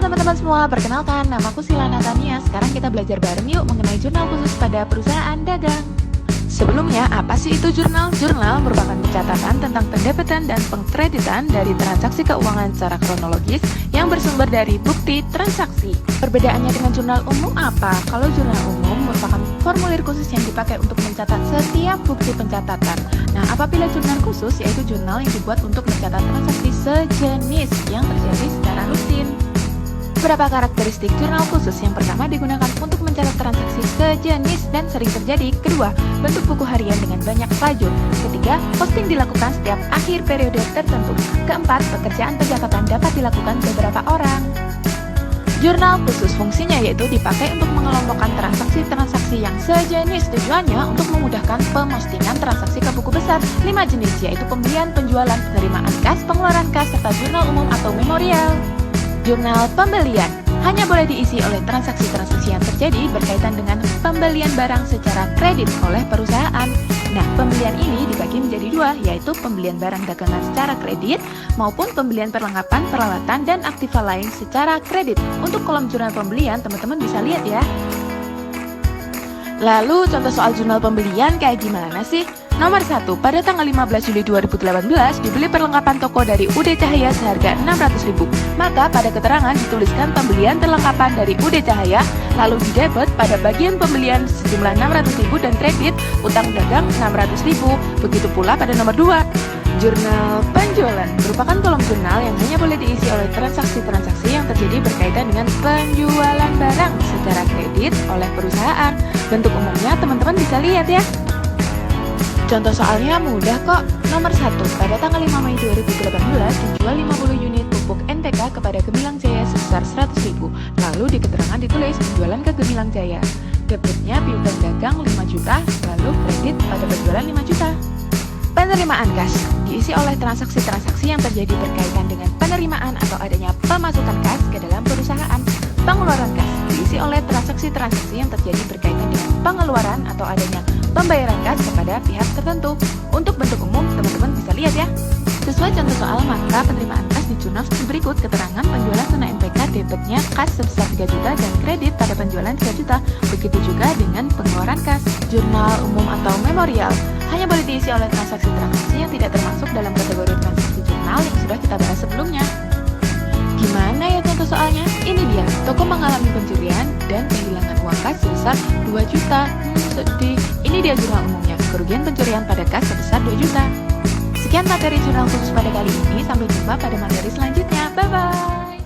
teman-teman semua, perkenalkan namaku Sila Natania. Sekarang kita belajar bareng yuk mengenai jurnal khusus pada perusahaan dagang. Sebelumnya, apa sih itu jurnal? Jurnal merupakan pencatatan tentang pendapatan dan pengkreditan dari transaksi keuangan secara kronologis yang bersumber dari bukti transaksi. Perbedaannya dengan jurnal umum apa? Kalau jurnal umum merupakan formulir khusus yang dipakai untuk mencatat setiap bukti pencatatan. Nah, apabila jurnal khusus yaitu jurnal yang dibuat untuk mencatat transaksi sejenis yang terjadi secara rutin. Beberapa karakteristik jurnal khusus. Yang pertama, digunakan untuk mencatat transaksi sejenis dan sering terjadi. Kedua, bentuk buku harian dengan banyak lajur. Ketiga, posting dilakukan setiap akhir periode tertentu. Keempat, pekerjaan pencatatan dapat dilakukan beberapa orang. Jurnal khusus fungsinya yaitu dipakai untuk mengelompokkan transaksi-transaksi yang sejenis. Tujuannya untuk memudahkan pemostingan transaksi ke buku besar. 5 jenis yaitu pembelian, penjualan, penerimaan kas, pengeluaran kas, serta jurnal umum atau memorial. Jurnal pembelian hanya boleh diisi oleh transaksi-transaksi yang terjadi berkaitan dengan pembelian barang secara kredit oleh perusahaan. Nah, pembelian ini dibagi menjadi dua, yaitu pembelian barang dagangan secara kredit maupun pembelian perlengkapan, peralatan, dan aktiva lain secara kredit. Untuk kolom jurnal pembelian, teman-teman bisa lihat ya. Lalu, contoh soal jurnal pembelian kayak gimana sih? Nomor 1, pada tanggal 15 Juli 2018 dibeli perlengkapan toko dari UD Cahaya seharga 600.000. Maka pada keterangan dituliskan pembelian perlengkapan dari UD Cahaya, lalu didebet pada bagian pembelian sejumlah 600.000 dan kredit utang dagang 600.000. Begitu pula pada nomor 2. Jurnal penjualan merupakan kolom jurnal yang hanya boleh diisi oleh transaksi-transaksi yang terjadi berkaitan dengan penjualan barang secara kredit oleh perusahaan. Bentuk umumnya teman-teman bisa lihat ya. Contoh soalnya mudah kok. Nomor 1, pada tanggal 5 Mei 2018 dijual 50 unit pupuk NPK kepada Gemilang Jaya sebesar 100.000. Lalu di keterangan ditulis penjualan ke Gemilang Jaya. Debitnya piutang dagang 5 juta, lalu kredit pada penjualan 5 juta. Penerimaan kas diisi oleh transaksi-transaksi yang terjadi berkaitan dengan penerimaan atau adanya pemasukan kas ke dalam perusahaan. Pengeluaran kas diisi oleh transaksi-transaksi yang terjadi berkaitan dengan pengeluaran atau adanya pembayaran kas kepada pihak tertentu. Untuk bentuk umum, teman-teman bisa lihat ya. Sesuai contoh soal, maka penerimaan kas di jurnal berikut keterangan penjualan tunai NPK debitnya kas sebesar 3 juta dan kredit pada penjualan 3 juta. Begitu juga dengan pengeluaran kas. Jurnal umum atau memorial hanya boleh diisi oleh transaksi-transaksi yang tidak termasuk dalam kategori transaksi jurnal yang sudah kita bahas sebelumnya. Gimana ya contoh soalnya? Ini dia, toko mengalami pencurian dan kehilangan uang kas sebesar 2 juta. Sedih. Ini dia jurnal umumnya, kerugian pencurian pada kas sebesar 2 juta. Sekian materi jurnal khusus pada kali ini, sampai jumpa pada materi selanjutnya. Bye-bye!